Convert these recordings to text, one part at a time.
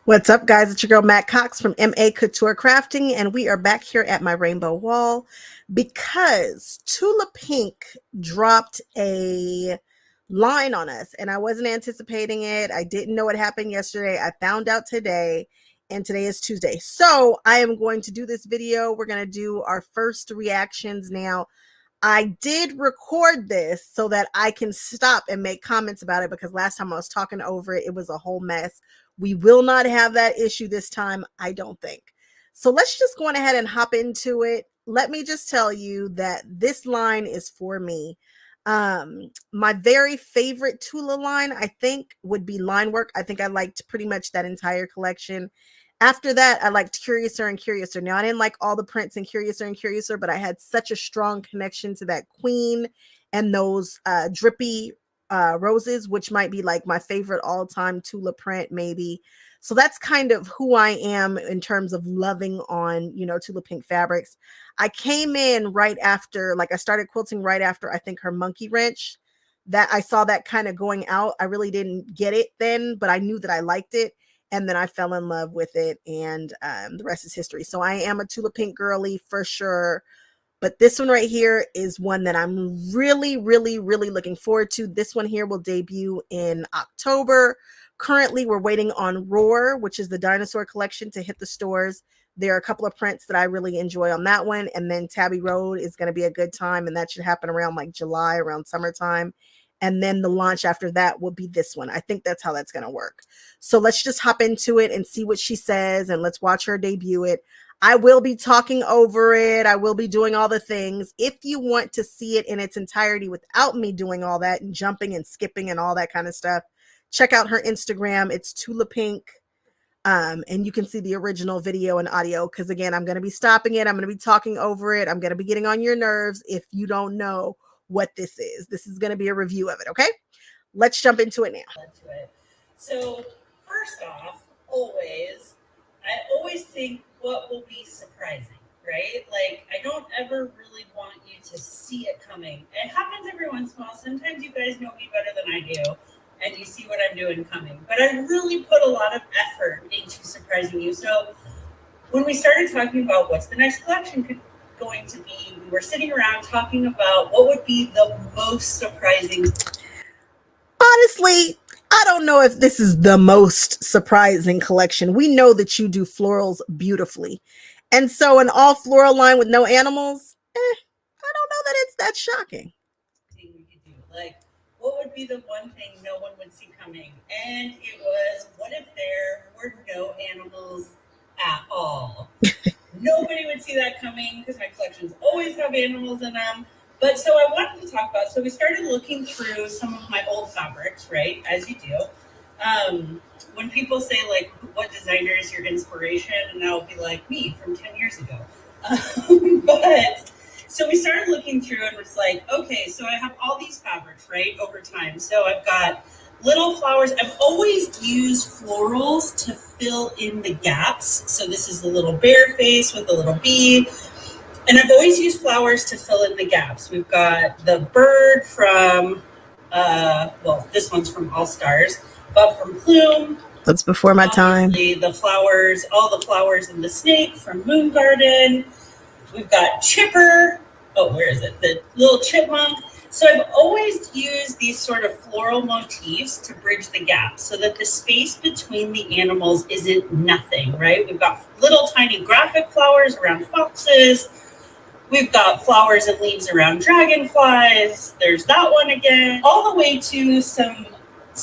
What's up, guys? It's your girl, Matt Cox from A Couture Crafting, and we are back here at my rainbow wall because Tula Pink dropped a line on us, and I wasn't anticipating it. I didn't know what happened yesterday. I found out today, and today is Tuesday. So I am going to do this video. We're going to do our first reactions now. I did record this so that I can stop and make comments about it because last time I was talking over it, it was a whole mess. We will not have that issue this time, I don't think. So let's just go on ahead and hop into it. Let me just tell you that this line is for me. My very favorite Tula line, I think, would be line work. I think I liked pretty much that entire collection. After that, I liked Curiouser and Curiouser. Now, I didn't like all the prints in Curiouser and Curiouser, but I had such a strong connection to that queen and those drippy roses, which might be like my favorite all-time Tula print, maybe. So that's kind of who I am in terms of loving on, Tula Pink fabrics. I came in right after, like I started quilting right after, I think, her monkey wrench. That I saw that kind of going out. I really didn't get it then, but I knew that I liked it. And then I fell in love with it, and the rest is history. So I am a Tula Pink girly for sure. But this one right here is one that I'm really, really, really looking forward to. This one here will debut in October. Currently, we're waiting on Roar, which is the dinosaur collection, to hit the stores. There are a couple of prints that I really enjoy on that one. And then Tabby Road is going to be a good time, and that should happen around like July, around summertime. And then the launch after that will be this one. I think that's how that's going to work. So let's just hop into it and see what she says, and let's watch her debut it. I will be talking over it. I will be doing all the things. If you want to see it in its entirety without me doing all that and jumping and skipping and all that kind of stuff, check out her Instagram. It's Tula Pink. And you can see the original video and audio, because again, I'm going to be stopping it. I'm going to be talking over it. I'm going to be getting on your nerves if you don't know what this is. This is going to be a review of it. Okay, let's jump into it now. So first off, I always think what will be surprising, right? Like, I don't ever really want you to see it coming. It happens every once in a while. Sometimes you guys know me better than I do, and you see what I'm doing coming. But I really put a lot of effort into surprising you. So when we started talking about what's the next collection going to be, we were sitting around talking about what would be the most surprising. Honestly, I don't know if this is the most surprising collection. We know that you do florals beautifully. And so an all floral line with no animals, I don't know that it's that shocking. Thing we could do. Like, what would be the one thing no one would see coming? And it was, what if there were no animals at all? Nobody would see that coming because my collections always have animals in them. But so I wanted to talk about, so we started looking through some of my old fabrics, right, as you do. When people say, like, what designer is your inspiration, and I'll be like, me from 10 years ago. But so we started looking through and was like, okay, so I have all these fabrics, right, over time. So I've got little flowers. I've always used florals to fill in the gaps. So this is the little bear face with a little bee. And I've always used flowers to fill in the gaps. We've got the bird from, this one's from All Stars, but from Plume. That's before my time. The flowers, all the flowers in the snake from Moon Garden. We've got Chipper. Oh, where is it? The little chipmunk. So I've always used these sort of floral motifs to bridge the gap so that the space between the animals isn't nothing, right? We've got little tiny graphic flowers around foxes. We've got flowers and leaves around dragonflies. There's that one again. All the way to some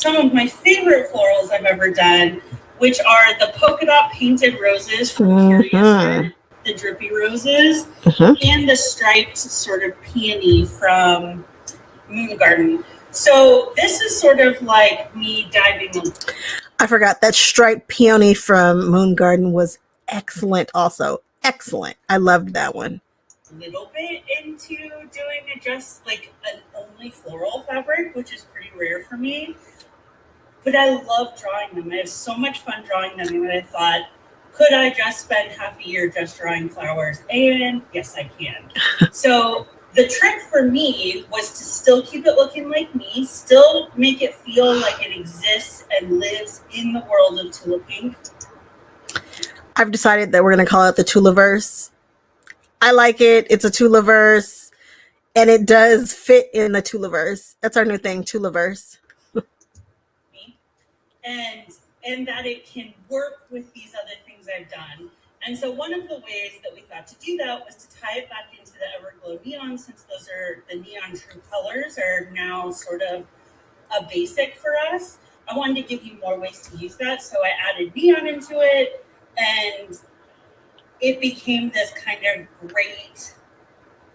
of my favorite florals I've ever done, which are the polka dot painted roses from Curiouser, the drippy roses, and the striped sort of peony from Moon Garden. So this is sort of like me diving in. I forgot that striped peony from Moon Garden was excellent also. Excellent. I loved that one. Little bit into doing it just like an only floral fabric, which is pretty rare for me. But I love drawing them. I have so much fun drawing them. And I thought, could I just spend half a year just drawing flowers? And yes, I can. So the trick for me was to still keep it looking like me, still make it feel like it exists and lives in the world of Tula Pink, I've decided that we're going to call it the Tulaverse. I like it. It's a Tulaverse, and it does fit in the Tulaverse. That's our new thing, Tulaverse. and and that it can work with these other things I've done. And so one of the ways that we thought to do that was to tie it back into the Everglow neon, since those are the neon true colors are now sort of a basic for us. I wanted to give you more ways to use that, so I added neon into it, and it became this kind of great,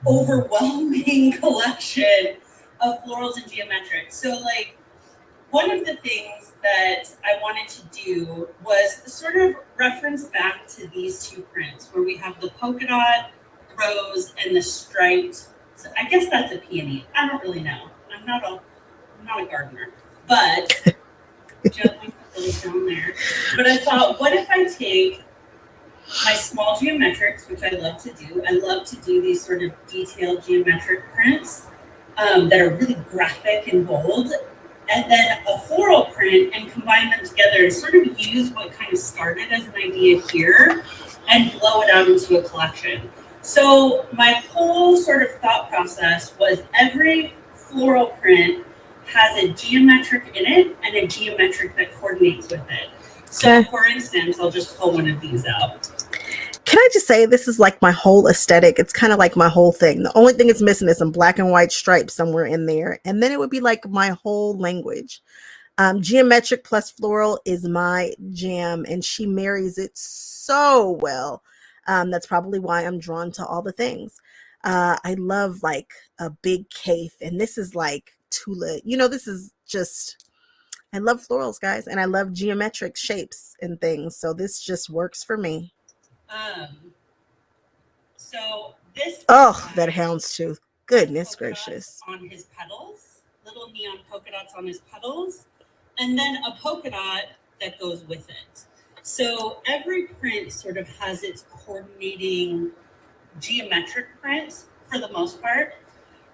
overwhelming collection of florals and geometrics. So like, one of the things that I wanted to do was sort of reference back to these two prints where we have the polka dot, rose, and the striped. So I guess that's a peony. I don't really know. I'm not a gardener, but gently put those down there. But I thought, what if I take my small geometrics, which I love to do. I love to do these sort of detailed geometric prints that are really graphic and bold, and then a floral print, and combine them together and sort of use what kind of started as an idea here and blow it out into a collection. So my whole sort of thought process was every floral print has a geometric in it and a geometric that coordinates with it. So for instance, I'll just pull one of these out. Can I just say, this is like my whole aesthetic. It's kind of like my whole thing. The only thing it's missing is some black and white stripes somewhere in there. And then it would be like my whole language. Geometric plus floral is my jam, and she marries it so well. That's probably why I'm drawn to all the things. I love like a big cape, and this is like Tula. You know, this is just, I love florals, guys, and I love geometric shapes and things. So this just works for me. So this. Oh, that houndstooth. Goodness gracious. On his petals, little neon polka dots on his petals, and then a polka dot that goes with it. So every print sort of has its coordinating geometric print for the most part.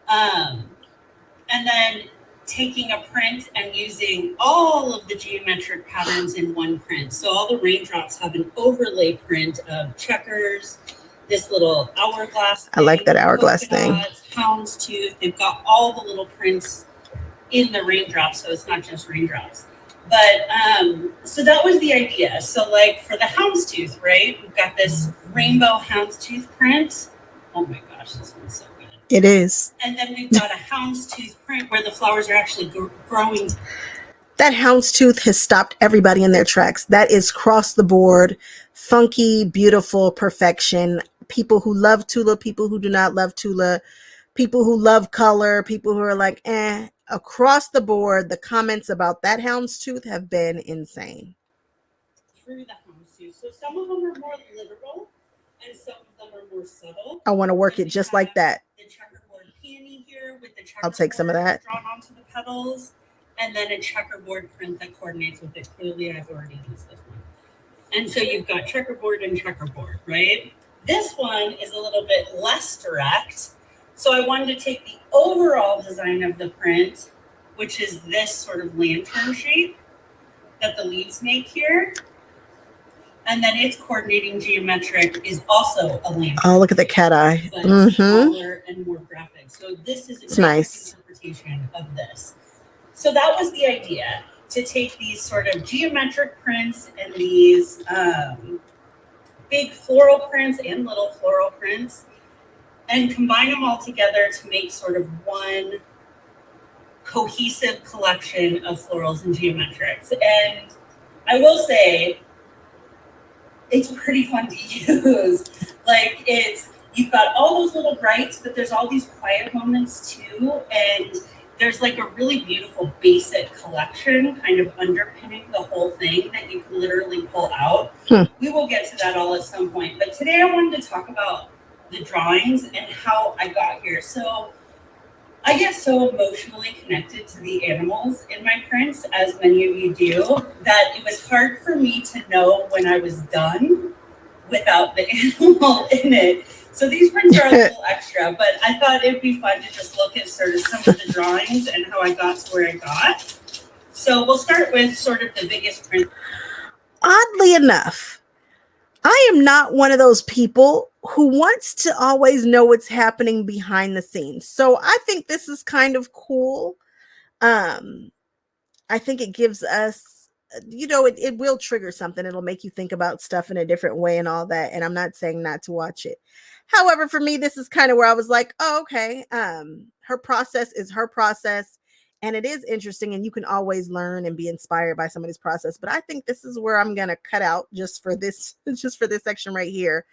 And then taking a print and using all of the geometric patterns in one print. So all the raindrops have an overlay print of checkers, this little hourglass thing, I like that hourglass thing. Houndstooth. They've got all the little prints in the raindrops, so it's not just raindrops. But so that was the idea. So like for the houndstooth, right? We've got this rainbow houndstooth print. Oh my gosh, this one's so good. It is. And then we've got a houndstooth print where the flowers are actually growing. That houndstooth has stopped everybody in their tracks. That is cross the board, funky, beautiful perfection. People who love Tula, people who do not love Tula, people who love color, people who are like, across the board, the comments about that houndstooth have been insane. Through the houndstooth. So some of them are more literal and some of them are more subtle. I want to work it just like that. The checkerboard peony here with the checkerboard I'll take some of that. Drawn onto the petals, and then a checkerboard print that coordinates with it. Clearly, I've already used this one. And so you've got checkerboard and checkerboard, right? This one is a little bit less direct. So I wanted to take the overall design of the print, which is this sort of lantern shape that the leaves make here. And then its coordinating geometric is also a lantern. Oh, look at the cat eye. But it's smaller and more graphic. So this is a nice interpretation of this. So that was the idea, to take these sort of geometric prints and these big floral prints and little floral prints and combine them all together to make sort of one cohesive collection of florals and geometrics. And I will say, it's pretty fun to use. Like, you've got all those little brights, but there's all these quiet moments too. And there's like a really beautiful basic collection kind of underpinning the whole thing that you can literally pull out. We will get to that all at some point. But today I wanted to talk about the drawings and how I got here. So I get so emotionally connected to the animals in my prints, as many of you do, that it was hard for me to know when I was done without the animal in it. So these prints are a little extra, but I thought it'd be fun to just look at sort of some of the drawings and how I got to where I got. So we'll start with sort of the biggest print. Oddly enough, I am not one of those people who wants to always know what's happening behind the scenes. So I think this is kind of cool. Um, I think it gives us, it will trigger something. It'll make you think about stuff in a different way and all that. And I'm not saying not to watch it. However, for me, this is kind of where I was like, oh, okay. Her process is her process. And it is interesting, and you can always learn and be inspired by somebody's process. But I think this is where I'm gonna cut out just for this, just for this section right here.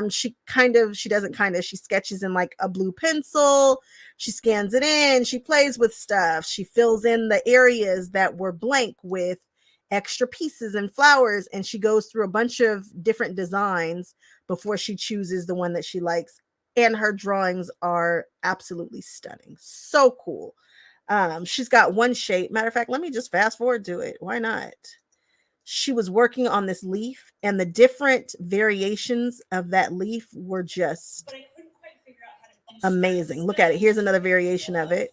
She sketches in like a blue pencil. She scans it in, she plays with stuff, she fills in the areas that were blank with extra pieces and flowers, and she goes through a bunch of different designs before she chooses the one that she likes. And her drawings are absolutely stunning. So cool. She's got one shape. Matter of fact, let me just fast forward to it. Why not? She was working on this leaf, and the different variations of that leaf were just amazing. Look at it. Here's another variation of it.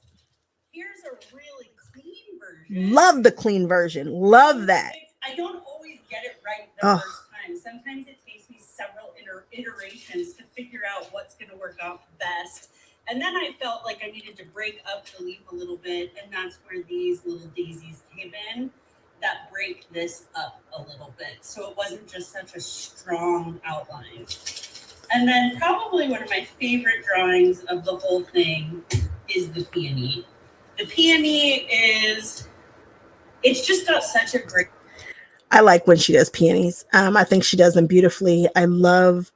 Here's a really clean version. Love the clean version. Love that. I don't always get it right the first time. Sometimes it takes me several iterations to figure out what's going to work out best. And then I felt like I needed to break up the leaf a little bit, and that's where these little daisies came in that break this up a little bit. So it wasn't just such a strong outline. And then probably one of my favorite drawings of the whole thing is the peony. The peony it's just got such a great... I like when she does peonies. I think she does them beautifully. I love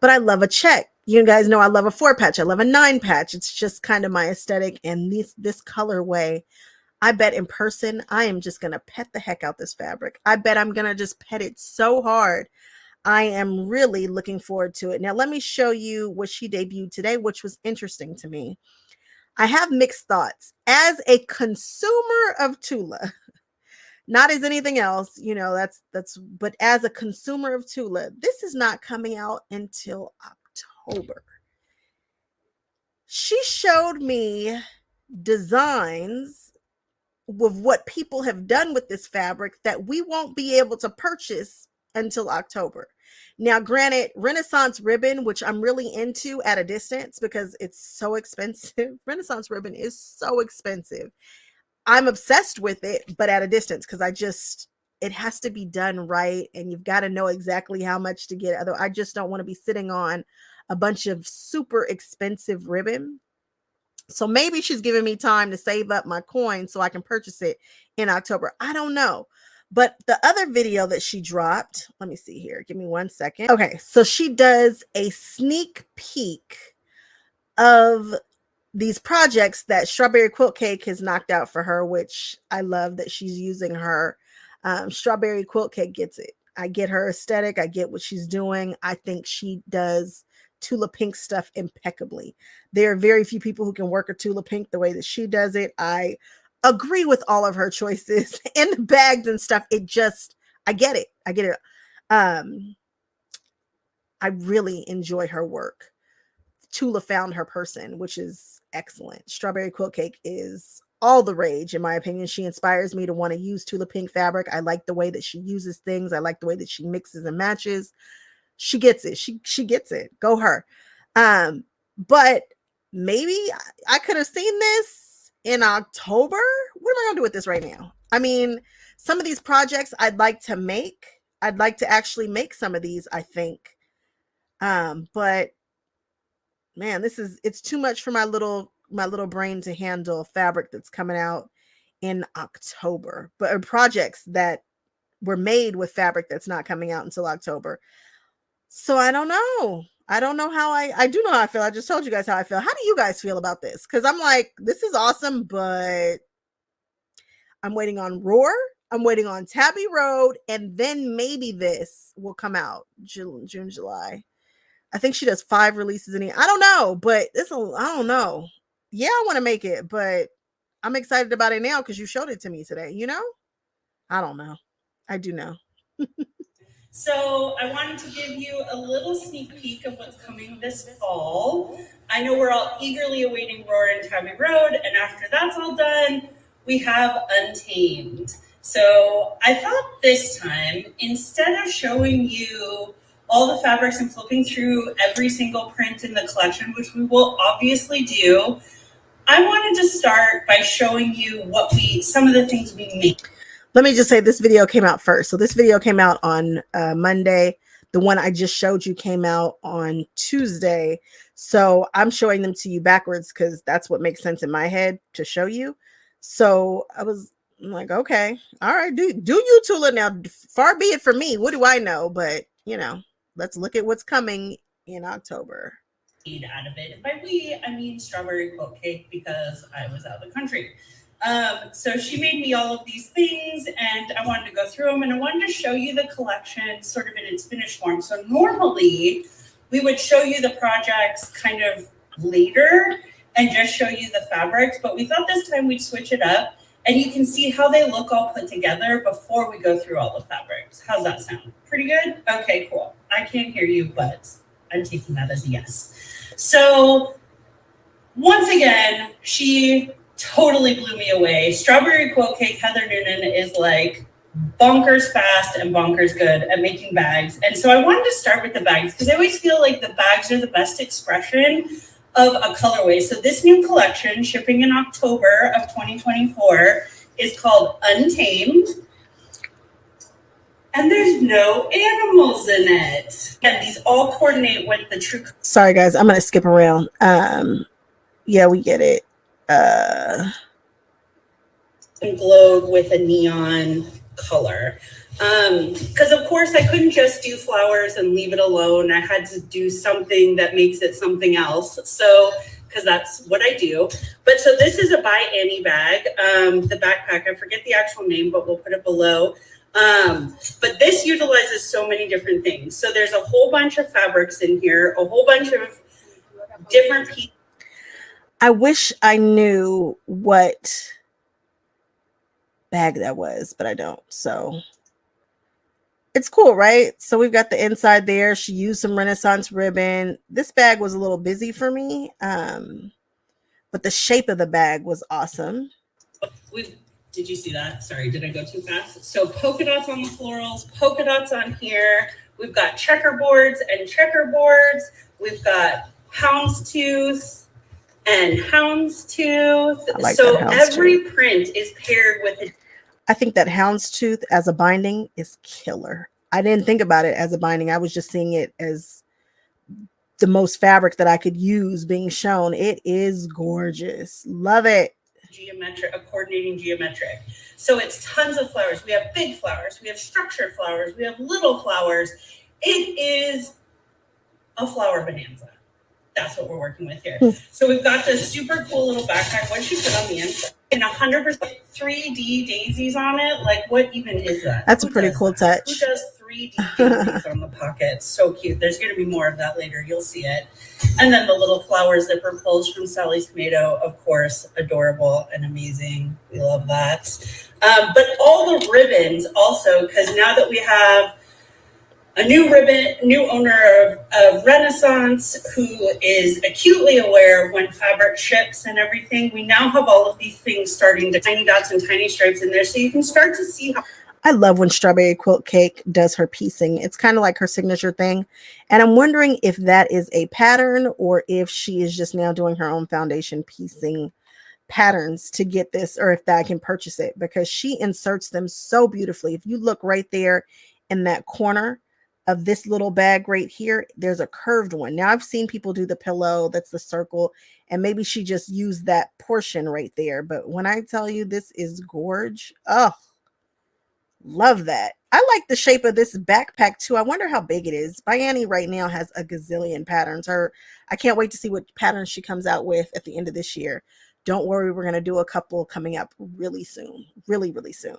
a check. You guys know I love a 4 patch. I love a 9 patch. It's just kind of my aesthetic. And this colorway, I bet in person, I am just going to pet the heck out this fabric. I bet I'm going to just pet it so hard. I am really looking forward to it. Now, let me show you what she debuted today, which was interesting to me. I have mixed thoughts. As a consumer of Tula, not as anything else, but as a consumer of Tula, this is not coming out until October. She showed me designs with what people have done with this fabric that we won't be able to purchase until October. Now, granted, Renaissance ribbon, which I'm really into at a distance because it's so expensive. Renaissance ribbon is so expensive. I'm obsessed with it, but at a distance, because it has to be done right, and you've got to know exactly how much to get. Although I just don't want to be sitting on a bunch of super expensive ribbon. So maybe she's giving me time to save up my coin so I can purchase it in October. I don't know. But the other video that she dropped, let me see here. Give me 1 second. Okay, so she does a sneak peek of these projects that Strawberry Quilt Cake has knocked out for her, which I love that she's using her. Strawberry Quilt Cake gets it. I get her aesthetic. I get what she's doing. I think she does Tula Pink stuff impeccably. There are very few people who can work a Tula Pink the way that she does it. I agree with all of her choices and the bags and stuff. I get it. I get it. I really enjoy her work. Tula found her person, which is excellent. Strawberry Quilt Cake is all the rage, in my opinion. She inspires me to want to use Tula Pink fabric. I like the way that she uses things. I like the way that she mixes and matches. She gets it. She gets it. Go her. But maybe I could have seen this in October. What am I gonna do with this right now? I mean, some of these projects I'd like to make. I'd like to actually make some of these, I think. But man, it's too much for my little brain to handle fabric that's coming out in October. But projects that were made with fabric that's not coming out until October. So I don't know. I don't know how I do know how I feel. I just told you guys how I feel. How do you guys feel about this? Because I'm like, this is awesome, but I'm waiting on Roar. I'm waiting on Tabby Road, and then maybe this will come out June, July. I think she does 5 releases in a year. I don't know, but I don't know. Yeah, I want to make it, but I'm excited about it now because you showed it to me today, I don't know. I do know. So I wanted to give you a little sneak peek of what's coming this fall. I know we're all eagerly awaiting Roar and Tabby Road, and after that's all done, we have Untamed. So I thought this time, instead of showing you all the fabrics and flipping through every single print in the collection, which we will obviously do, I wanted to start by showing you some of the things we made. Let me just say this video came out first. So this video came out on Monday. The one I just showed you came out on Tuesday. So I'm showing them to you backwards because that's what makes sense in my head to show you. So I'm like, okay, all right, do you, Tula. Now, far be it from me. What do I know? But, you know, let's look at what's coming in October. Out of it. By we, I mean strawberry quilt cake because I was out of the country. So she made me all of these things and I wanted to go through them and I wanted to show you the collection sort of in its finished form. So normally we would show you the projects kind of later and just show you the fabrics, but we thought this time we'd switch it up and you can see how they look all put together before we go through all the fabrics. How's that sound? Pretty good? Okay, cool. I can't hear you, but I'm taking that as a yes. So once again, she totally blew me away. Strawberry quilt cake, Heather Noonan, is like bonkers fast and bonkers good at making bags. And so I wanted to start with the bags because I always feel like the bags are the best expression of a colorway. So this new collection, shipping in October of 2024, is called Untamed. And there's no animals in it. And these all coordinate with the true. Sorry, guys, I'm going to skip around. Yeah, we get it. Glowed with a neon color. Because of course I couldn't just do flowers and leave it alone. I had to do something that makes it something else. So, because that's what I do. But so this is a by Annie bag. The backpack, I forget the actual name, but we'll put it below. But this utilizes so many different things. So there's a whole bunch of fabrics in here, a whole bunch of different pieces. I wish I knew what bag that was, but I don't. So it's cool, right? So we've got the inside there. She used some Renaissance ribbon. This bag was a little busy for me, but the shape of the bag was awesome. Did you see that? Sorry, did I go too fast? So polka dots on the florals, polka dots on here. We've got checkerboards and checkerboards. We've got houndstooth and houndstooth. Like so every print is paired with a. I think that houndstooth as a binding is killer. I didn't think about it as a binding. I was just seeing it as the most fabric that I could use being shown. It is gorgeous. Love it. A coordinating geometric. So it's tons of flowers. We have big flowers. We have structured flowers. We have little flowers. It is a flower bonanza. That's what we're working with here. So we've got this super cool little backpack. What she put on the inside? And 100% 3D daisies on it. Like, what even is that? That's a pretty cool touch. Who does 3D daisies on the pockets? So cute. There's going to be more of that later. You'll see it. And then the little flower zipper pulls from Sally's Tomato, of course, adorable and amazing. We love that. But all the ribbons also, because now that we have a new owner of Renaissance who is acutely aware of when fabric ships and everything, we now have all of these things starting to tiny dots and tiny stripes in there. So you can start to see how. I love when Strawberry Quilt Cake does her piecing. It's kind of like her signature thing. And I'm wondering if that is a pattern or if she is just now doing her own foundation piecing patterns to get this, or if that I can purchase it, because she inserts them so beautifully. If you look right there in that corner of this little bag right here, there's a curved one. Now I've seen people do the pillow, that's the circle, and maybe she just used that portion right there. But when I tell you this is gorge, oh, love that. I like the shape of this backpack too. I wonder how big it is. Annie right now has a gazillion patterns. I can't wait to see what patterns she comes out with at the end of this year. Don't worry, we're going to do a couple coming up really soon. Really, really soon.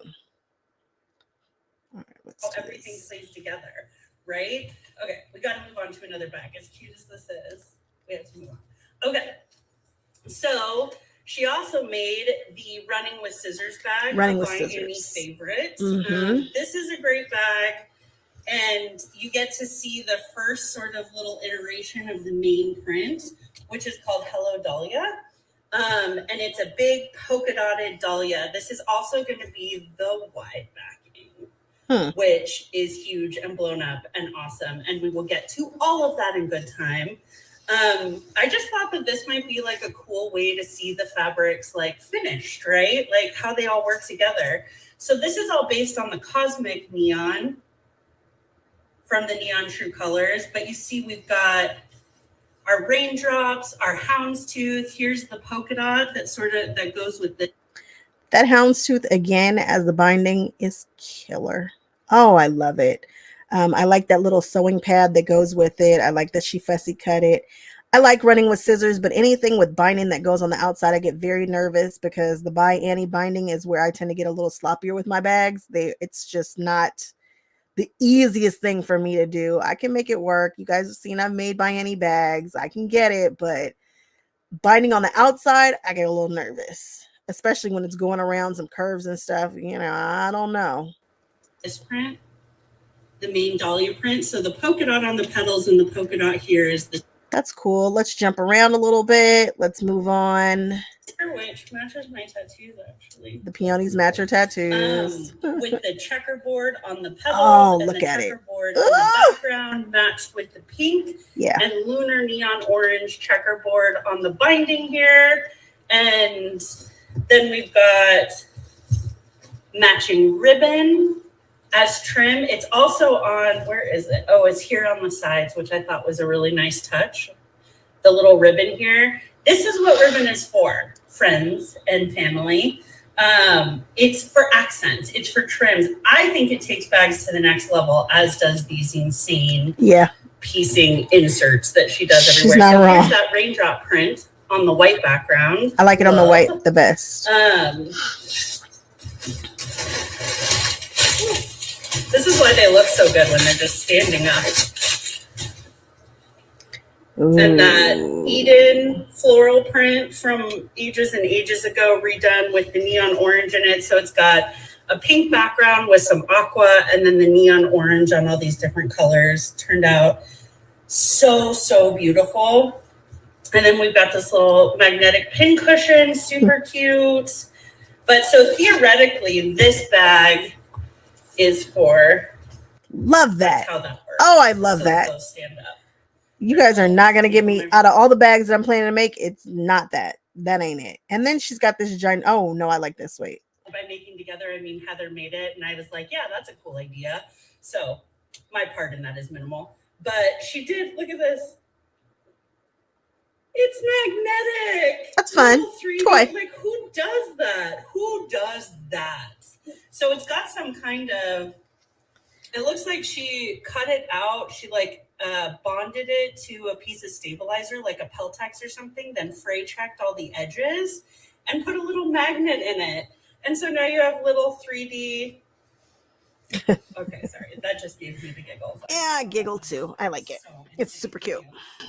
All right, let's do everything plays together, right? Okay, we got to move on to another bag. As cute as this is, we have to move on. Okay, so she also made the Running with Scissors bag. Running with Scissors. Annie's favorite. Mm-hmm. This is a great bag, and you get to see the first sort of little iteration of the main print, which is called Hello Dahlia. And it's a big polka dotted dahlia. This is also going to be the wide backing. which is huge and blown up and awesome. And we will get to all of that in good time. I just thought that this might be like a cool way to see the fabrics like finished, right? Like how they all work together. So this is all based on the Cosmic Neon from the Neon True Colors. But you see we've got our raindrops, our houndstooth. Here's the polka dot that goes with the. That houndstooth again as the binding is killer. Oh, I love it. I like that little sewing pad that goes with it. I like that she fussy cut it. I like running with scissors, but anything with binding that goes on the outside, I get very nervous because the By Annie binding is where I tend to get a little sloppier with my bags. It's just not the easiest thing for me to do. I can make it work. You guys have seen I've made By Annie bags. I can get it, but binding on the outside, I get a little nervous, especially when it's going around some curves and stuff. I don't know. This print, the main dahlia print. So the polka dot on the petals and the polka dot here is the. That's cool. Let's jump around a little bit. Let's move on. Which matches my tattoos, actually. The peonies match her tattoos. With the checkerboard on the petals. Oh, and look the at it. Checkerboard in the background matched with the pink. Yeah. And lunar neon orange checkerboard on the binding here. And then we've got matching ribbon as trim. It's also on, where is it? Oh, it's here on the sides, which I thought was a really nice touch. The little ribbon here. This is what ribbon is for, friends and family. It's for accents. It's for trims. I think it takes bags to the next level, as does these insane piecing inserts that she does everywhere. She's not wrong. Here's that raindrop print on the white background. I like it on the white the best. This is why they look so good when they're just standing up. Ooh. And that Eden floral print from ages and ages ago, redone with the neon orange in it. So it's got a pink background with some aqua and then the neon orange on all these different colors. Turned out so, so beautiful. And then we've got this little magnetic pin cushion, super cute. But so theoretically, this bag is for. Love that. That's how that works. Oh, I love that. Clothes stand up. You guys are not going to get me out of all the bags that I'm planning to make. It's not that. That ain't it. And then she's got this giant. Oh, no, I like this. Wait. By making together, I mean Heather made it. And I was like, yeah, that's a cool idea. So my part in that is minimal. But she did. Look at this. It's magnetic. That's fun. Toy. Like, who does that? Who does that? So it's got some kind of. It looks like she cut it out. She bonded it to a piece of stabilizer, like a Peltex or something, then fray checked all the edges and put a little magnet in it. And so now you have little 3D. Okay, sorry. That just gave me the giggles. Yeah, I giggle too. I like it. It's super cute.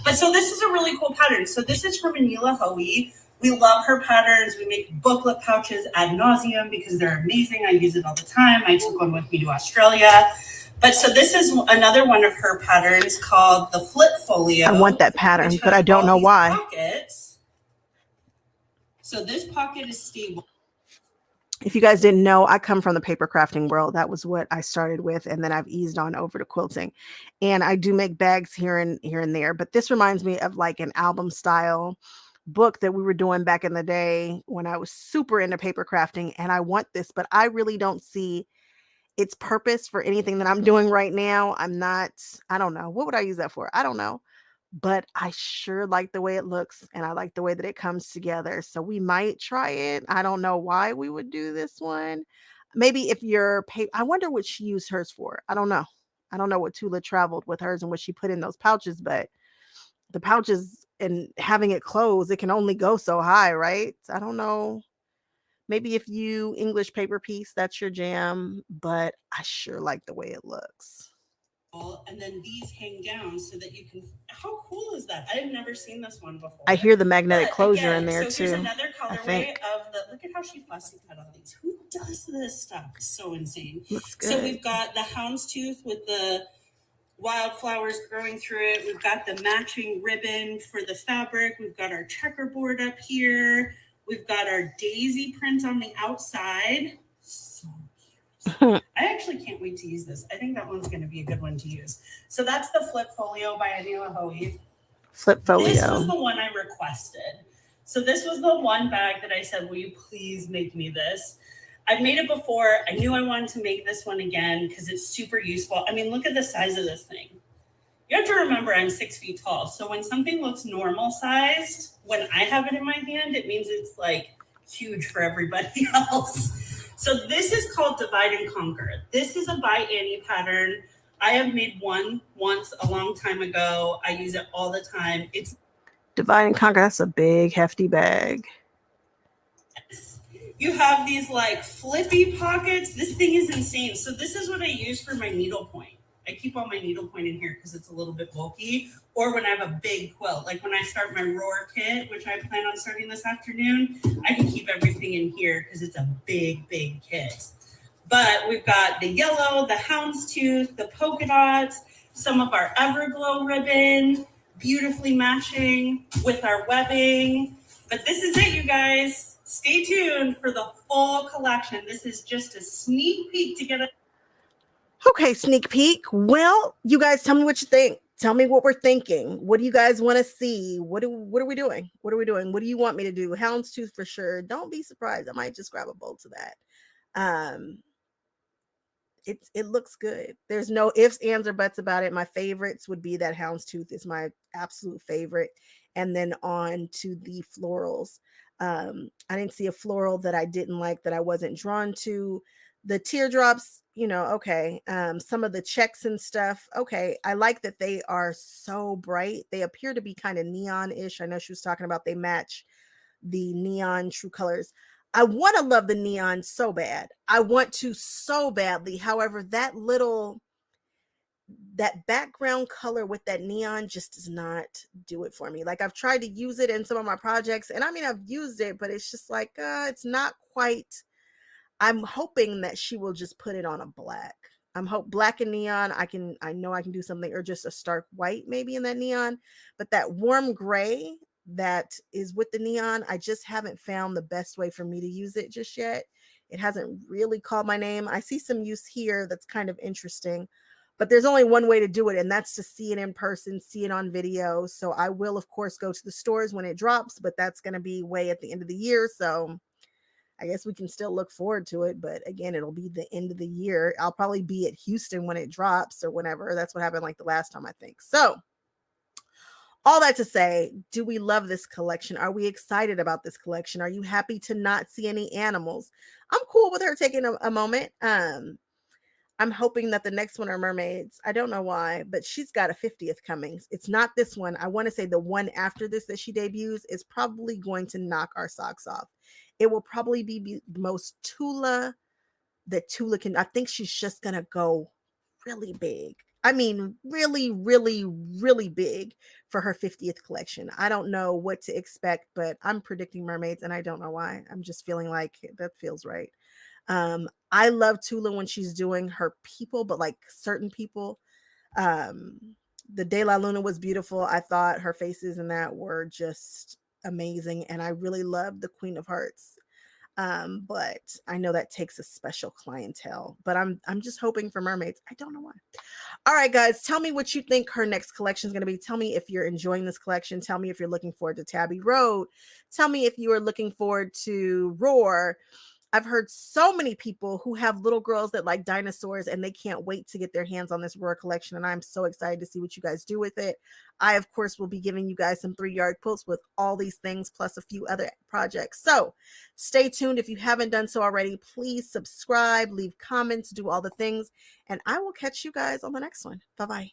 But so this is a really cool pattern. So this is from Anila Hoey. We love her patterns. We make booklet pouches ad nauseum because they're amazing. I use it all the time. I took one with me to Australia. But so this is another one of her patterns called the Flip Folio. I want that pattern, but I don't know why. Pockets. So this pocket is stable. If you guys didn't know, I come from the paper crafting world. That was what I started with, and then I've eased on over to quilting. And I do make bags here and there. But this reminds me of like an album style book that we were doing back in the day when I was super into paper crafting. And I want this, but I really don't see its purpose for anything that I'm doing right now. I don't know. What would I use that for? I don't know. But I sure like the way it looks and I like the way that it comes together. So we might try it. I don't know why we would do this one. Maybe if you're I wonder what she used hers for. I don't know. I don't know what Tula traveled with hers and what she put in those pouches, but the pouches and having it closed, it can only go so high, right? I don't know. Maybe if you English paper piece, that's your jam, but I sure like the way it looks. And then these hang down so that you can. How cool is that? I have never seen this one before. I hear the magnetic closure in there too. Here's another colorway of the. Look at how she fussy cut all these. Who does this stuff? It's so insane. Looks good. So we've got the houndstooth with the wildflowers growing through it. We've got the matching ribbon for the fabric. We've got our checkerboard up here. We've got our daisy print on the outside. So I actually can't wait to use this. I think that one's going to be a good one to use. So that's the Flip Folio by Anila Hoey. Flip Folio. This was the one I requested. So this was the one bag that I said, will you please make me this? I've made it before. I knew I wanted to make this one again because it's super useful. I mean, look at the size of this thing. You have to remember I'm 6 feet tall. So when something looks normal sized, when I have it in my hand, it means it's like huge for everybody else. So this is called Divide and Conquer. This is a by Annie pattern. I have made one once a long time ago. I use it all the time. It's Divide and Conquer. That's a big, hefty bag. You have these like flippy pockets. This thing is insane. So this is what I use for my needlepoint. I keep all my needlepoint in here because it's a little bit bulky. Or when I have a big quilt, like when I start my roar kit, which I plan on starting this afternoon, I can keep everything in here because it's a big, big kit. But we've got the yellow, the houndstooth, the polka dots, some of our Everglow ribbon, beautifully matching with our webbing. But this is it, you guys. Stay tuned for the full collection. This is just a sneak peek to get a... Okay, sneak peek. Well, you guys tell me what you think. Tell me what we're thinking. What do you guys want to see? What are we doing? What are we doing? What do you want me to do? Houndstooth for sure. Don't be surprised. I might just grab a bolt of that. It looks good. There's no ifs, ands, or buts about it. My favorites would be that houndstooth is my absolute favorite. And then on to the florals. I didn't see a floral that I didn't like, that I wasn't drawn to. The teardrops, okay. Some of the checks and stuff, okay. I like that they are so bright. They appear to be kind of neon-ish. I know she was talking about they match the neon true colors. I want to love the neon so bad. I want to so badly. However, that background color with that neon just does not do it for me. Like, I've tried to use it in some of my projects, and I mean, I've used it, but it's just like, it's not quite. I'm hoping that she will just put it on a black. Black and neon. I know I can do something, or just a stark white maybe in that neon, but that warm gray that is with the neon, I just haven't found the best way for me to use it just yet. It hasn't really called my name. I see some use here that's kind of interesting, but there's only one way to do it, and that's to see it in person, see it on video. So I will, of course, go to the stores when it drops, but that's going to be way at the end of the year. So I guess we can still look forward to it, but again, it'll be the end of the year. I'll probably be at Houston when it drops or whenever. That's what happened like the last time, I think. So all that to say, do we love this collection? Are we excited about this collection? Are you happy to not see any animals? I'm cool with her taking a moment. I'm hoping that the next one are mermaids. I don't know why, but she's got a 50th coming. It's not this one. I want to say the one after this that she debuts is probably going to knock our socks off. It will probably be the most Tula that Tula can. I think she's just going to go really big. I mean, really, really, really big for her 50th collection. I don't know what to expect, but I'm predicting mermaids, and I don't know why. I'm just feeling like that feels right. I love Tula when she's doing her people, but like certain people. The De La Luna was beautiful. I thought her faces in that were just amazing, and I really loved the Queen of Hearts. But I know that takes a special clientele. But I'm just hoping for mermaids. I don't know why. All right, guys, tell me what you think her next collection is going to be. Tell me if you're enjoying this collection. Tell me if you're looking forward to Tabby Road. Tell me if you are looking forward to Roar. I've heard so many people who have little girls that like dinosaurs, and they can't wait to get their hands on this Roar collection. And I'm so excited to see what you guys do with it. I, of course, will be giving you guys some 3-yard quilts with all these things, plus a few other projects. So stay tuned. If you haven't done so already, please subscribe, leave comments, do all the things, and I will catch you guys on the next one. Bye-bye.